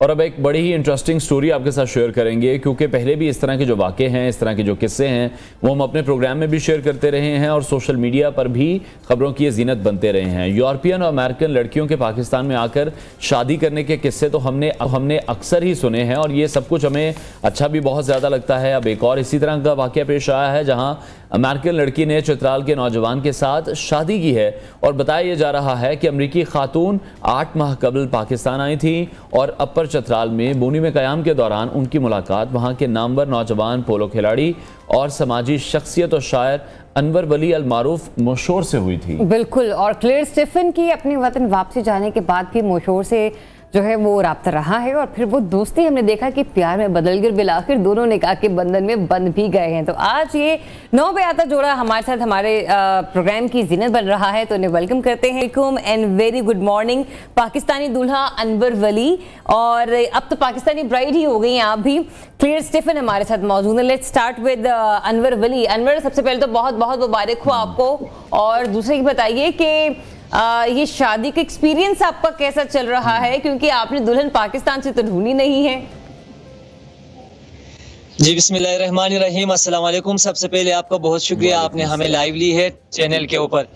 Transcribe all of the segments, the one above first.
और अब एक बड़ी ही इंटरेस्टिंग स्टोरी आपके साथ शेयर करेंगे, क्योंकि पहले भी इस तरह के जो वाक़े हैं, इस तरह के जो किस्से हैं, वो हम अपने प्रोग्राम में भी शेयर करते रहे हैं और सोशल मीडिया पर भी खबरों की ज़ीनत बनते रहे हैं। यूरोपियन और अमेरिकन लड़कियों के पाकिस्तान में आकर शादी करने के किस्से तो हमने अक्सर ही सुने हैं और ये सब कुछ हमें अच्छा भी बहुत ज़्यादा लगता है। अब एक और इसी तरह का वाक़या पेश आया है जहाँ अमेरिकन लड़की ने चित्राल के नौजवान के साथ शादी की है और बताया जा रहा है कि अमरीकी खातून 8 माह कबल पाकिस्तान आई थी और अपर चित्राल में बोनी में क़याम के दौरान उनकी मुलाकात वहां के नामवर नौजवान पोलो खिलाड़ी और समाजी शख्सियत और शायर अनवर वली अल मारूफ मोशोर से हुई थी। बिल्कुल, और क्लेयर स्टीफन की अपने वतन वापसी जाने के बाद भी मोशोर से जो है वो राब्ता रहा है और फिर वो दोस्ती हमने देखा कि प्यार में बदल गई, बिलाखिर दोनों ने कहा कि बंधन में बंध भी गए हैं। तो आज ये 9 पे आता जोड़ा हमारे साथ हमारे प्रोग्राम की ज़ीनत बन रहा है, तो उन्हें वेलकम करते हैं and very good morning. Pakistani दूल्हा अनवर वली और अब तो पाकिस्तानी ब्राइड ही हो गई हैं आप भी। क्लेयर स्टीफन हमारे साथ मौजूद है। लेट्स स्टार्ट विद अनवर वली। अनवर, सबसे पहले तो बहुत बहुत मुबारक हो आपको, और दूसरे बताइए कि ये शादी का एक्सपीरियंस आपका कैसा चल रहा है, क्योंकि आपने दुल्हन पाकिस्तान से तो ढूंढी नहीं है। जी बिस्मिल्लाहिर्रहमानिर्रहीम, अस्सलाम वालेकुम। सबसे पहले आपका बहुत शुक्रिया, आपने हमें लाइव ली है चैनल के ऊपर।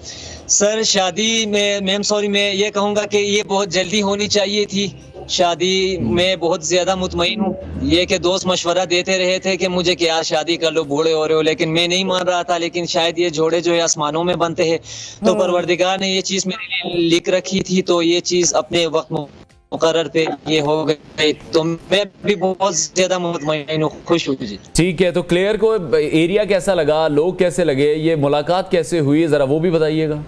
सर, शादी में मैम सॉरी मैं ये कहूँगा कि ये बहुत जल्दी होनी चाहिए थी। शादी में बहुत ज्यादा मुतमईन हूँ, ये कि दोस्त मशवरा देते रहे थे कि मुझे क्या शादी कर लो, बूढ़े हो रहे हो, लेकिन मैं नहीं मान रहा था। लेकिन शायद ये जोड़े जो है आसमानों में बनते हैं, तो परवरदिगार ने ये चीज मेरे लिए लिख रखी थी, तो ये चीज अपने वक्त मुकर्रर पे ये हो गई, तो मैं भी बहुत ज्यादा मुतमईन हूँ, खुश हूँ जी। ठीक है, तो क्लेयर को एरिया कैसा लगा, लोग कैसे लगे, ये मुलाकात कैसे हुई, जरा वो भी बताइएगा।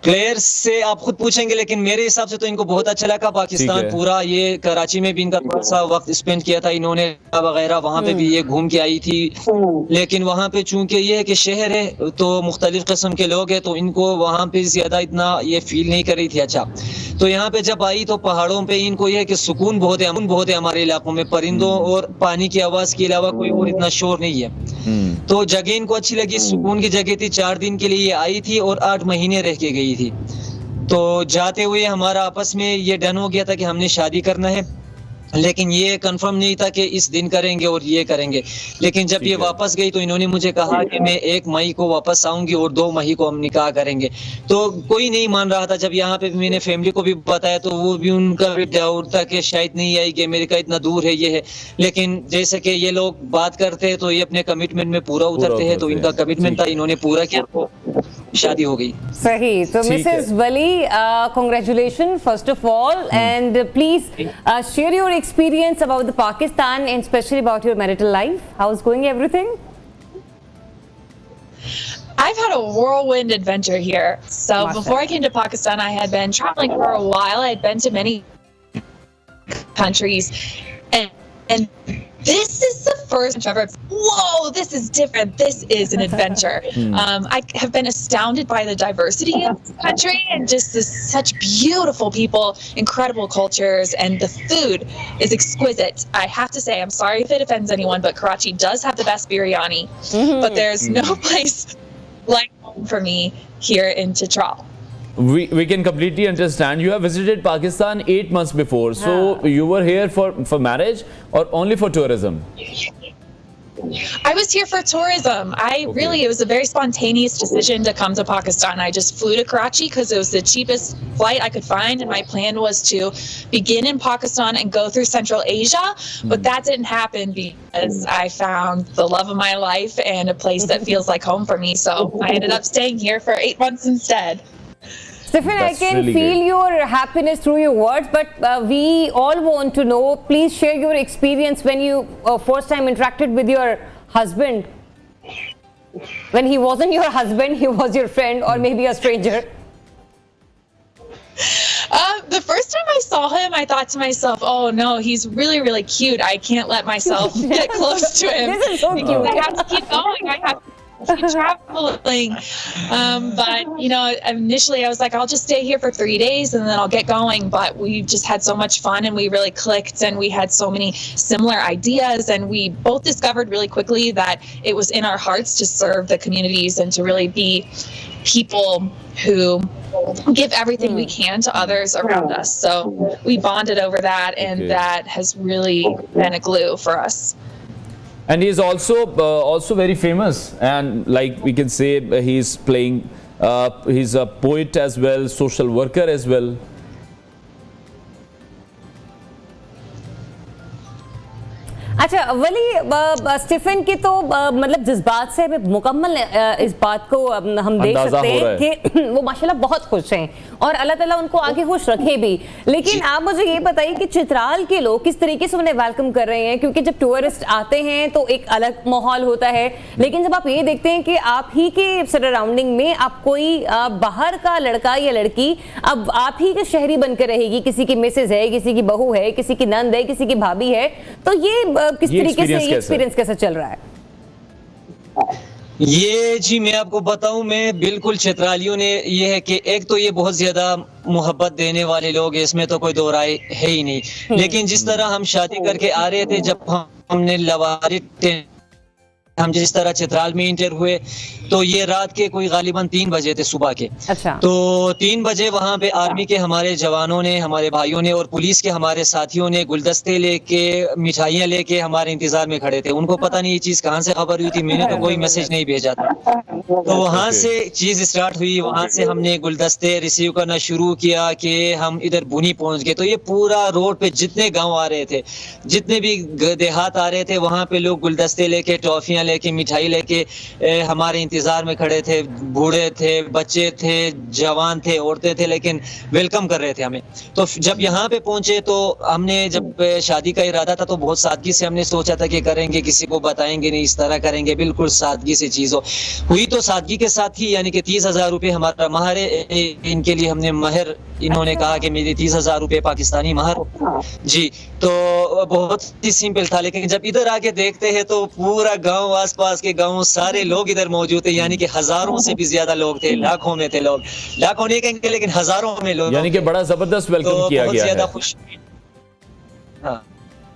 क्लेयर से आप खुद पूछेंगे, लेकिन मेरे हिसाब से तो इनको बहुत अच्छा लगा पाकिस्तान पूरा। ये कराची में भी इनका थोड़ा सा वक्त स्पेंड किया था इन्होंने वगैरह, वहाँ पे भी ये घूम के आई थी। लेकिन वहाँ पे चूंकि ये है कि शहर है तो मुख्तलिफ किस्म के लोग हैं, तो इनको वहाँ पे ज्यादा इतना ये फील नहीं कर रही थी अच्छा। तो यहाँ पे जब आई तो पहाड़ों पे इनको ये है कि सुकून बहुत है हमारे इलाकों में, परिंदों और पानी की आवाज के अलावा कोई और इतना शोर नहीं है। तो जगह इनको अच्छी लगी, सुकून की जगह थी। 4 दिन के लिए ये आई थी और 8 महीने रह के गई थी। तो जाते हुए हमारा आपस में ये डन हो गया था कि हमने शादी करना है, लेकिन ये कंफर्म नहीं था कि इस दिन करेंगे और ये करेंगे। लेकिन जब ये वापस गई तो इन्होंने मुझे कहा कि मैं 1 मई को वापस आऊंगी और 2 मई को हम निकाह करेंगे। तो कोई नहीं मान रहा था। जब यहाँ पे मैंने फैमिली को भी बताया तो वो भी, उनका भी डाउट था कि शायद नहीं आएगी, अमेरिका इतना दूर है, ये है। लेकिन जैसे कि ये लोग बात करते हैं तो ये अपने कमिटमेंट में पूरा उतरते हैं, तो इनका कमिटमेंट था, इन्होंने पूरा किया, तो शादी हो गई। सही। तो Mrs Wali, congratulation first of all, and please share your experience about the Pakistan and especially about your marital life. How's going everything? I've had a whirlwind adventure here. So before I came to Pakistan, I had been traveling for a while. I had been to many countries, and this is the first ever. Whoa, this is different. This is an adventure. I have been astounded by the diversity of the country and just such beautiful people, incredible cultures, and the food is exquisite. I have to say, I'm sorry if it offends anyone, but Karachi does have the best biryani. But there's no place like home for me here in Chitral. We can completely understand. You have visited Pakistan 8 months before, so you were here for marriage or only for tourism? I was here for tourism. It was a very spontaneous decision to come to Pakistan. I just flew to Karachi because it was the cheapest flight I could find, and my plan was to begin in Pakistan and go through Central Asia, but that didn't happen because I found the love of my life and a place that feels like home for me, so I ended up staying here for 8 months instead. Stephen, I can feel your happiness through your words, but we all want to know, please share your experience when you first time interacted with your husband. When he wasn't your husband, he was your friend or maybe a stranger. The first time I saw him, I thought to myself, oh no, he's really, really cute. I can't let myself get close to him. This is so cute. I have to keep going. I have to keep traveling. But, you know, initially I was like, I'll just stay here for 3 days and then I'll get going. But we just had so much fun and we really clicked and we had so many similar ideas. And we both discovered really quickly that it was in our hearts to serve the communities and to really be people who give everything we can to others around us. So we bonded over that, and that has really been a glue for us. And he is also very famous, and like we can say he's playing, he's a poet as well, social worker as well. अच्छा वली Stephen की तो मतलब जज्बात से हमें मुकम्मल इस बात को हम देख सकते हैं कि वो माशाल्लाह बहुत खुश हैं और अल्लाह ताला उनको आगे खुश रखे भी। लेकिन आप मुझे ये बताइए कि चित्राल के लोग किस तरीके से उन्हें वेलकम कर रहे हैं, क्योंकि जब टूरिस्ट आते हैं तो एक अलग माहौल होता है, लेकिन जब आप ये देखते हैं कि आप ही के सराउंडिंग में आप कोई बाहर का लड़का या लड़की अब आप ही के शहरी बनकर रहेगी, किसी की मिसेज है, किसी की बहू है, किसी की नंद है, किसी की भाभी है, तो ये किस तरीके से ये एक्सपीरियंस कैसा चल रहा है? ये जी मैं आपको बताऊं, मैं बिल्कुल चित्रालियों ने ये है कि एक तो ये बहुत ज्यादा मोहब्बत देने वाले लोग हैं, इसमें तो कोई दो राय है ही नहीं। लेकिन जिस तरह हम शादी करके आ रहे थे, जब हमने लवारी हम जिस तरह चित्राल में इंटर हुए तो ये रात के कोई गालिबन 3 बजे थे सुबह के। अच्छा। तो 3 बजे वहाँ पे आर्मी के हमारे जवानों ने, हमारे भाइयों ने और पुलिस के हमारे साथियों ने गुलदस्ते लेके, मिठाइयाँ लेके हमारे इंतजार में खड़े थे। उनको पता नहीं ये चीज कहाँ से खबर हुई थी, मैंने तो कोई मैसेज नहीं भेजा था। तो वहाँ से चीज स्टार्ट हुई, वहाँ से हमने गुलदस्ते रिसीव करना शुरू किया कि हम इधर बुनी पहुंच गए। तो ये पूरा रोड पे जितने गाँव आ रहे थे, जितने भी देहात आ रहे थे, वहाँ पे लोग गुलदस्ते लेके, टॉफियाँ लेके, मिठाई लेके हमारे इंतजार में खड़े थे। बूढ़े थे, बच्चे थे, जवान थे, औरतें थे, लेकिन वेलकम कर रहे थे हमें। तो जब यहाँ पे पहुंचे तो हमने, जब शादी का इरादा था तो बहुत सादगी से हमने सोचा था कि करेंगे, किसी को बताएंगे नहीं, इस तरह करेंगे, बिल्कुल सादगी से चीज हुई। तो सादगी के साथ ही यानी कि 30,000 रुपये हमारा महर है। इनके लिए हमने महर, इन्होंने कहा कि मेरे 30,000 रुपये पाकिस्तानी महर जी। तो बहुत ही सिंपल था। लेकिन जब इधर आके देखते हैं तो पूरा गांव, आसपास के गांव, सारे लोग इधर मौजूद थे, यानी कि हजारों से भी ज्यादा लोग थे, लाखों में थे लोग, लाखों नहीं कहेंगे लेकिन हजारों में लोग, यानी कि बड़ा जबरदस्त वेलकम किया गया है। खुश, हाँ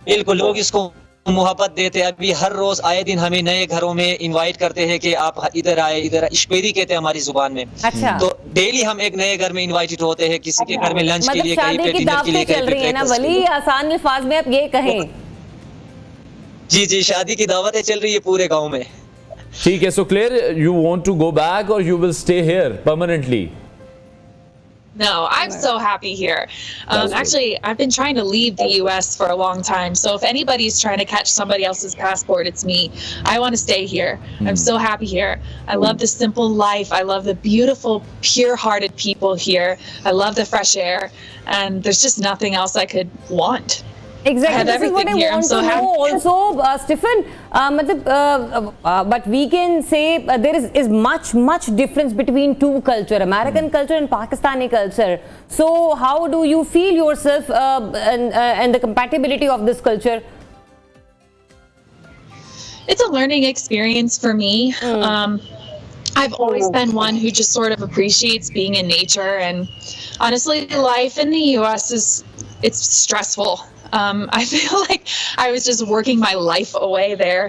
बिल्कुल, लोग इसको मोहब्बत देते। अभी हर रोज आए दिन हमें नए घरों में इनवाइट करते हैं कि आप इधर आए, इधर इश्पेरी कहते हैं हमारी जुबान में। अच्छा। तो डेली हम एक नए घर में इनवाइटेड होते हैं, किसी के घर में लंच के लिए, कहीं पे डिनर के लिए, चल रही है ना वली, आसान अल्फाज में आप ये कहें। जी जी, शादी की दावतें चल रही है पूरे गांव में। ठीक है। So clear, you want to go back or you will stay here permanently? No, I'm so happy here. Actually, I've been trying to leave the U.S. for a long time. So if anybody's trying to catch somebody else's passport, it's me. I want to stay here. I'm so happy here. I love the simple life. I love the beautiful, pure-hearted people here. I love the fresh air. And there's just nothing else I could want. Exactly, this is what I want to know also, Stephen. But we can say there is much difference between two culture, American culture and Pakistani culture. So how do you feel yourself and the compatibility of this culture? It's a learning experience for me. I've always been one who just sort of appreciates being in nature, and honestly, life in the U.S. it's stressful. I feel like I was just working my life away there.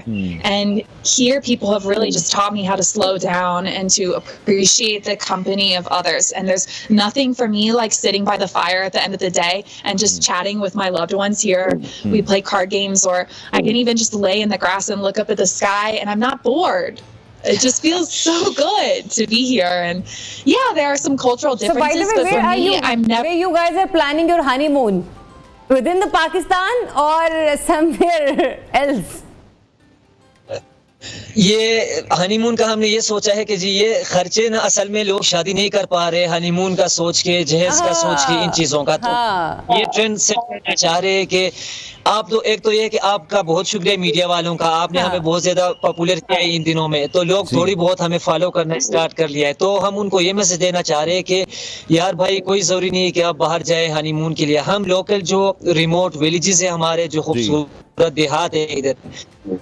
And here people have really just taught me how to slow down and to appreciate the company of others. And there's nothing for me like sitting by the fire at the end of the day and just chatting with my loved ones here. We play card games, or I can even just lay in the grass and look up at the sky, and I'm not bored. It just feels so good to be here. And yeah, there are some cultural differences. So by the way, where you guys are planning your honeymoon? Within the Pakistan or somewhere else? ये honeymoon का हमने ये सोचा है कि जी ये खर्चे ना, असल में लोग शादी नहीं कर पा रहे, हनीमून का सोच के, जहेज का सोच के, इन चीजों का। तो ये ट्रेंड सेट करना चाह रहे हैं कि आप तो, एक तो ये कि आपका बहुत शुक्रिया मीडिया वालों का, आपने हमें बहुत ज्यादा पॉपुलर किया है इन दिनों में, तो लोग थोड़ी बहुत हमें फॉलो करना स्टार्ट कर लिया है। तो हम उनको ये मैसेज देना चाह रहे हैं कि यार भाई, कोई जरूरी नहीं है कि आप बाहर जाए हनीमून के लिए। हम लोकल जो रिमोट विलेजेस है हमारे, जो खूबसूरत देहात है इधर,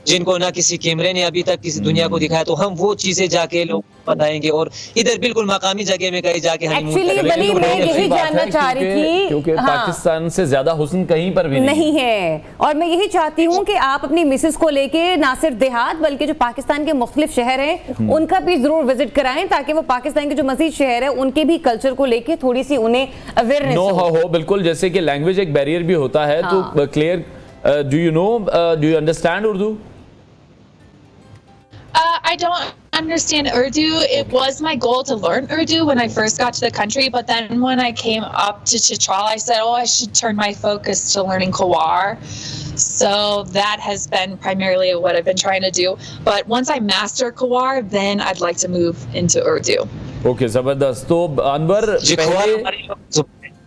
जिनको ना किसी कैमरे ने अभी तक किसी दुनिया को दिखाया, तो हम वो चीजें जाके लोग बताएंगे और इधर बिल्कुल मकामी जगह में कहीं जाके एक्चुअली वली मैं यही जानना चाह रही थी, क्योंकि पाकिस्तान से ज्यादा हुस्न कहीं पर भी नहीं है, और मैं यही चाहती हूँ कि आप अपनी मिसेस को लेके ना सिर्फ देहात बल्कि जो पाकिस्तान के मुख्तलिफ शहर हैं उनका भी जरूर विजिट कराएं, ताकि वो पाकिस्तान के जो मजीद शहर है उनके भी कल्चर को लेके थोड़ी सी उन्हें अवेयरनेस हो। बिल्कुल, जैसे कि लैंग्वेज एक बैरियर भी होता है। तो clear, do you understand Urdu? I don't understand Urdu. It was my goal to learn Urdu when I first got to the country, but then when I came up to Chitral, I said, oh, I should turn my focus to learning Kawar. So that has been primarily what I've been trying to do. But once I master Kawar, then I'd like to move into Urdu. Okay, जबरदस्त। तो अनवर,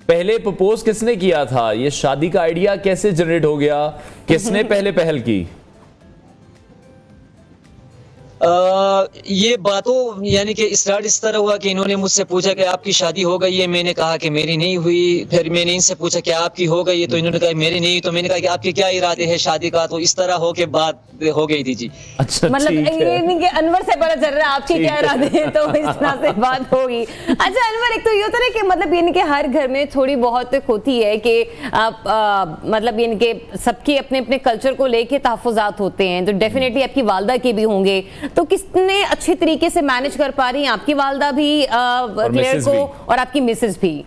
पहले propose किसने किया था? ये शादी का idea कैसे जनरेट हो गया? किसने पहले पहल की? ये बातों यानी कि स्टार्ट इस तरह हुआ कि इन्होंने मुझसे पूछा कि आपकी शादी हो गई है, मैंने कहा कि मेरी नहीं हुई। फिर मैंने इनसे पूछा कि आपकी हो गई है, तो इन्होंने कहा मेरी नहीं। तो मैंने कहा कि आपके क्या इरादे हैं शादी का? तो इस तरह हो के बात हो गई थी जी। अच्छा, मतलब ये नहीं कि अनवर से पता चल रहा है आपके क्या इरादे हैं, तो इस तरह से बात होगी। अच्छा अनवर, एक तो ये होता है कि मतलब ये कि हर घर में थोड़ी बहुत होती है कि मतलब ये कि सबके अपने अपने कल्चर को लेके तहफ़्फ़ुज़ात होते हैं, तो डेफिनेटली आपकी वालदा के भी होंगे, तो किसने अच्छे तरीके से मैनेज कर पा रही हैं? आपकी वालदा भी क्लेयर को और आपकी मिसेस भी?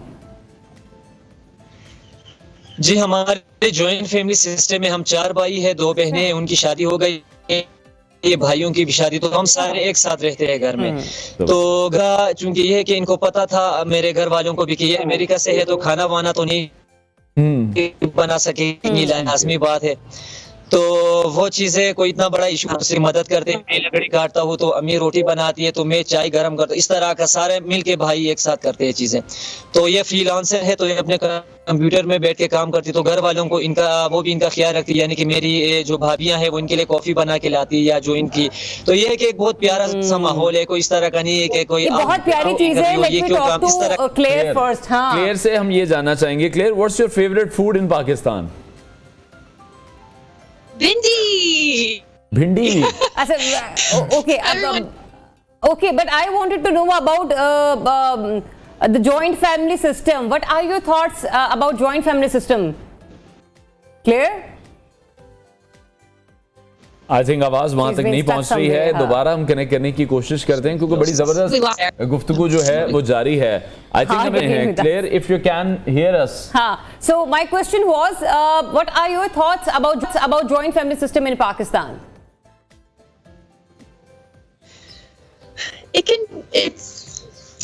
जी, हमारे जॉइंट फैमिली सिस्टम में हम 4 भाई है, 2 बहनें हैं, उनकी शादी हो गई, ये भाइयों की भी शादी, तो हम सारे एक साथ रहते हैं घर में। तो चूंकि ये है कि इनको पता था मेरे घर वालों को भी कि ये अमेरिका से है, तो खाना वाना तो नहीं बना सकेंगी, लाजमी बात है। तो वो चीजें कोई इतना बड़ा इशू से मदद करते हैं। मैं लकड़ी काटता हूँ तो अम्मी रोटी बनाती है, तो मैं चाय गर्म करता हूँ। इस तरह का सारे मिलके भाई एक साथ करते हैं चीजें। तो ये फ्रीलांसर है, तो ये अपने कंप्यूटर में बैठ के काम करती है, तो घर वालों को इनका वो भी इनका ख्याल रखती है, यानी कि मेरी जो भाभियां हैं वो इनके लिए कॉफी बना के लाती है, या जो इनकी, तो ये है कि एक बहुत प्यारा सा माहौल है। कोई इस तरह का नहीं है कि कोई बहुत प्यारी चीज है। ये क्यों काम इस तरह। क्लियर फर्स्ट, हाँ, क्लियर से हम ये जानना चाहेंगे, clear, what's your favourite food in Pakistan? Bindi. Bindi. Okay. Okay, but I wanted to know about the joint family system. What are your thoughts about joint family system? Clear? I think आवाज वहां तक नहीं पहुंच रही है। दोबारा हम connect करने की कोशिश करते हैं, क्योंकि बड़ी जबरदस्त गुफ्तगू जो है वो जारी है। आई थिंक हमें है clear, if you can hear us. हां, so my question was what are your thoughts about joint family system in Pakistan? It's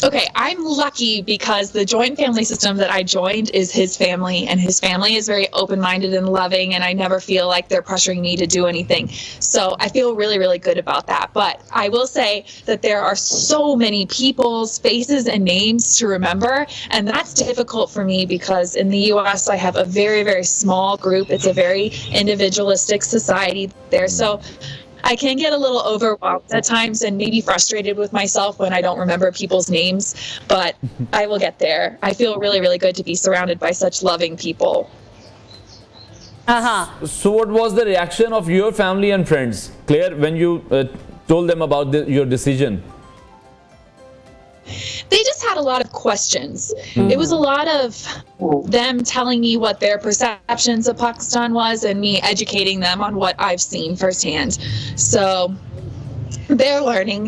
okay, I'm lucky because the joint family system that I joined is his family, and his family is very open-minded and loving, and I never feel like they're pressuring me to do anything. So I feel really, really good about that. But I will say that there are so many people's faces and names to remember, and that's difficult for me because in the US I have a very, very small group. It's a very individualistic society there. So I can get a little overwhelmed at times and maybe frustrated with myself when I don't remember people's names, but I will get there. I feel really, really good to be surrounded by such loving people. So what was the reaction of your family and friends, Claire, when you told them about your decision? They just had a lot of questions. It was a lot of them telling me what their perceptions of Pakistan was and me educating them on what I've seen firsthand. So they're learning.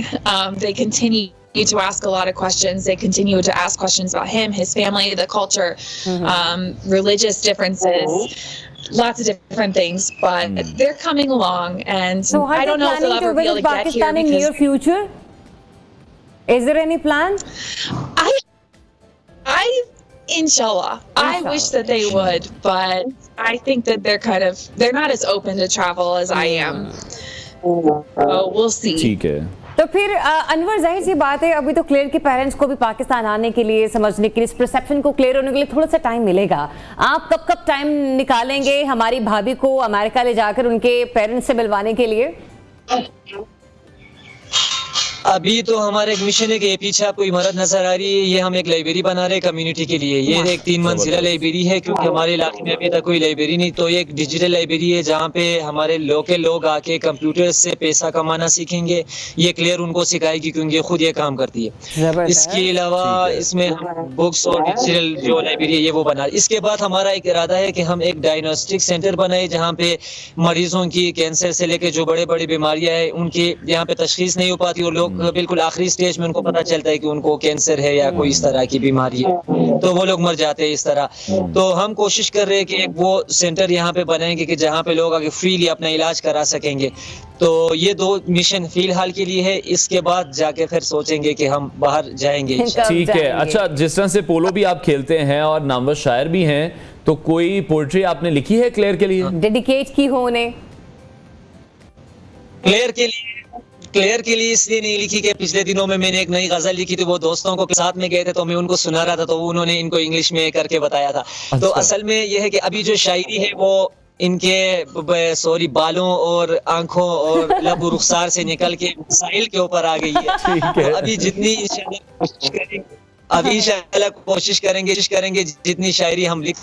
They continue to ask a lot of questions. They continue to ask questions about him, his family, the culture, religious differences. Lots of different things, but they're coming along, and so I don't know if they'll ever be able to get here. In near future? Is there any plan? Inshallah. I wish that they would, but I think that they're not as open to travel as I am. So we'll see. ठीक है। तो फिर अनवर, जाहिर सी बात है अभी तो clear के पेरेंट्स को भी पाकिस्तान आने के लिए, समझने के लिए, इस परसेप्शन को क्लियर होने के लिए थोड़ा सा टाइम मिलेगा। आप कब टाइम निकालेंगे हमारी भाभी को अमेरिका ले जाकर उनके पेरेंट्स से मिलवाने के लिए? अभी तो हमारा एक मिशन है कि ये पीछे आपको इमारत नजर आ रही है, ये हम एक लाइब्रेरी बना रहे हैं कम्युनिटी के लिए। ये एक 3 मंजिला लाइब्रेरी है, क्योंकि हमारे इलाके में अभी तक कोई लाइब्रेरी नहीं। तो ये एक डिजिटल लाइब्रेरी है जहाँ पे हमारे लोकल लोग आके कंप्यूटर से पैसा कमाना सीखेंगे। ये क्लियर उनको सिखाएगी क्योंकि खुद ये काम करती है। इसके अलावा इसमें बुक्स और डिजिटल जो लाइब्रेरी है ये वो बना। इसके बाद हमारा एक इरादा है कि हम एक डायग्नोस्टिक सेंटर बनाए जहाँ पे मरीजों की कैंसर से लेके जो बड़े बड़ी बीमारियां हैं उनकी यहाँ पे तशखीस नहीं हो पाती और लोग बिल्कुल आखिरी स्टेज में उनको पता चलता है कि उनको कैंसर है या कोई इस तरह की बीमारी है, तो वो लोग मर जाते हैं इस तरह। तो हम कोशिश कर रहे हैं कि एक वो सेंटर यहाँ पे बनाएंगे कि जहाँ पे लोग आगे फ्रीली अपना इलाज करा सकेंगे। तो ये 2 मिशन फिलहाल के लिए है, इसके बाद जाके फिर सोचेंगे कि हम बाहर जाएंगे। ठीक है। अच्छा, जिस तरह से पोलो भी आप खेलते हैं और नामवर शायर भी हैं, तो कोई पोएट्री आपने लिखी है क्लेयर के लिए? डेडिकेट की हो उन्हें? क्लियर के लिए इसलिए नहीं लिखी कि पिछले दिनों में मैंने एक नई गजल लिखी थी, वो दोस्तों को साथ में गए थे तो मैं उनको सुना रहा था, तो उन्होंने इनको इंग्लिश में करके बताया था। अच्छा। तो असल में यह है कि अभी जो शायरी है वो इनके बालों और आंखों और लब रुखसार से निकल के साहिल के ऊपर आ गई है। तो अभी जितनी इंशाल्लाह कोशिश करेंगे जितनी शायरी हम लिख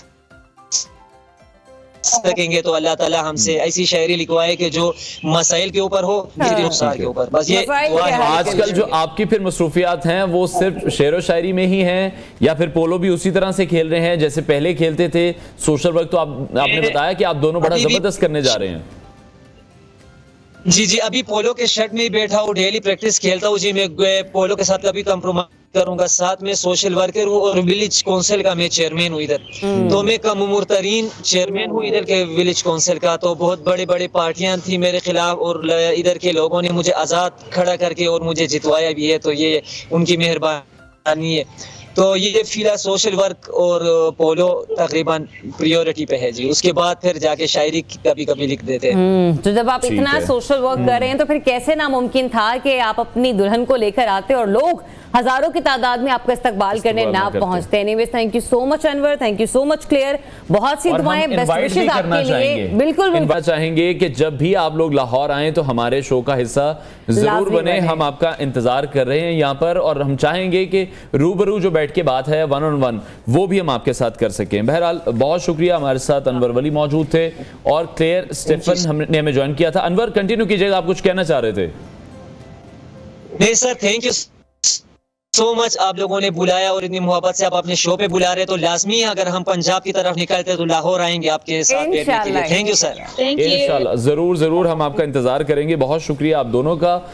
सकेंगे तो अल्लाह ताला हमसे ऐसी शायरी लिखवाए कि जो मसाइल के ऊपर हो, रुखसार के ऊपर। बस ये आजकल जो आपकी फिर मसरूफियात हैं वो सिर्फ शेर व शायरी में ही हैं या फिर पोलो भी उसी तरह से खेल रहे हैं जैसे पहले खेलते थे? सोशल वर्क तो आपने बताया कि आप दोनों बड़ा जबरदस्त करने जा रहे हैं। जी, अभी पोलो के शर्ट में ही बैठा हूँ, डेली प्रैक्टिस खेलता हूँ जी। मैं पोलो के साथ कभी कंप्रोमाइज करूंगा, साथ में सोशल वर्कर हूँ और विलेज काउंसिल का मैं चेयरमैन हूँ इधर। तो मैं कम उम्र तरीन चेयरमैन हूँ इधर के विलेज काउंसिल का। तो बहुत बड़ी बड़ी पार्टियां थी मेरे खिलाफ और इधर के लोगों ने मुझे आज़ाद खड़ा करके और मुझे जितवाया भी है, तो ये उनकी मेहरबानी है। तो ये फिलहाल सोशल वर्क और पोलो तकरीबन प्रायोरिटी पे है जी। उसके बाद फिर जाके शायरी कभी कभी लिख देते हैं। तो जब आप इतना सोशल वर्क कर रहे हैं तो फिर कैसे नामुमकिन था कि आप अपनी दुल्हन को लेकर आते और लोग हजारों की तादाद में आपका इस्तकबाल करने ना पहुंचते? Anyways, thank you so much Anwar, thank you so much clear. बहुत सी दुआएं, बेस्ट विशेस आपके लिए। बिल्कुल चाहेंगे कि जब भी आप लोग लाहौर आए तो हमारे शो का हिस्सा जरूर बने। हम आपका इंतजार कर रहे हैं यहाँ पर और हम चाहेंगे कि रूबरू जो बैठ के बात है 1-on-1 वो भी हम आपके साथ कर सकें। बहरहाल बहुत शुक्रिया, हमारे साथ अनवर वली मौजूद थे और क्लेयर स्टेफन हमने हमें ज्वाइन किया था। अनवर कंटिन्यू कीजिएगा, आप कुछ कहना चाह रहे थे? नहीं sir, thank you so much, आप लोगों ने बुलाया और इतनी मोहब्बत से आप अपने शो पे बुला रहे, तो लाजमी अगर हम पंजाब की तरफ निकलते तो लाहौर आएंगे आपके साथ बैठने के लिए। Thank you sir. इंशाल्लाह जरूर हम आपका इंतजार करेंगे। बहुत शुक्रिया आप दोनों का।